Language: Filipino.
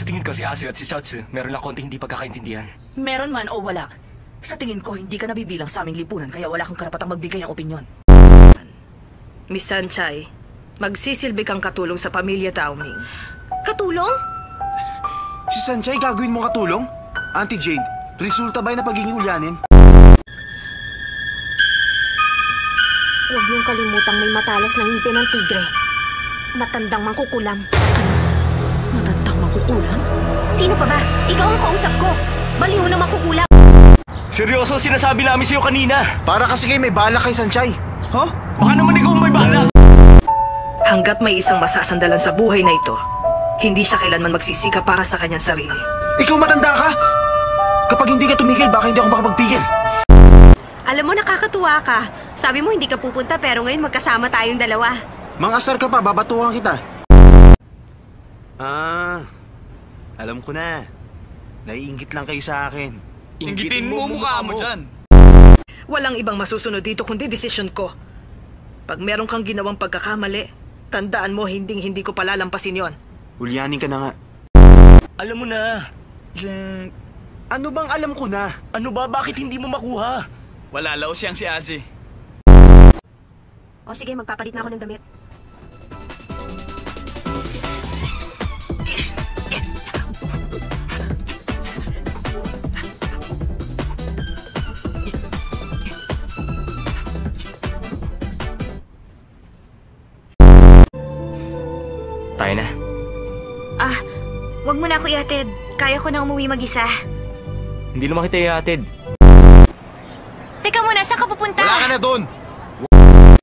Sa tingin ko si Asi at si Xiaotsu, meron lang konting hindi pagkakaintindihan. Meron man o wala. Sa tingin ko, hindi ka nabibilang sa aming lipunan kaya wala kang karapatang magbigay ng opinyon. Miss Sanchay, magsisilbi kang katulong sa pamilya Daoming. Katulong? Si Sanchay gagawin mong katulong? Auntie Jade, resulta ba na pagiging ulyanin? Huwag niyong kalimutang may matalas ng ngipin ng tigre. Matandang mangkukulam. Matandang mangkukulam? Sino pa ba? Ikaw ang kausap ko. Baliw na mangkukulam. Seryoso, sinasabi namin sa'yo kanina. Para kasi kayo may balak kay Sanchay. Huh? Baka naman ikaw may balak. Hanggat may isang masasandalan sa buhay na ito, hindi siya kailanman magsisika para sa kanyang sarili. Ikaw matanda ka? Kapag hindi ka tumigil, baka hindi ako makapagpigil. Alam mo, nakakatuwa ka. Sabi mo hindi ka pupunta pero ngayon magkasama tayong dalawa. Mang-asar ka pa, babatuhan kita. Alam ko na. Naiingit lang kayo sa akin. Inggitin mo mukha mo dyan. Walang ibang masusunod dito kundi desisyon ko. Pag meron kang ginawang pagkakamali, tandaan mo hinding-hindi ko palalampasin yon. Ulyanin ka na nga. Alam mo na. Ano bang alam ko na? Ano ba? Bakit hindi mo makuha? Wala laos siyang si Asi. O sige, magpapalit na ako ng damit. Tayo na. Wag mo na ako ihatid. Kaya ko na umuwi mag-isa. Hindi naman kita ihatid. Teka muna, saan ka pupunta? Wala ka na doon!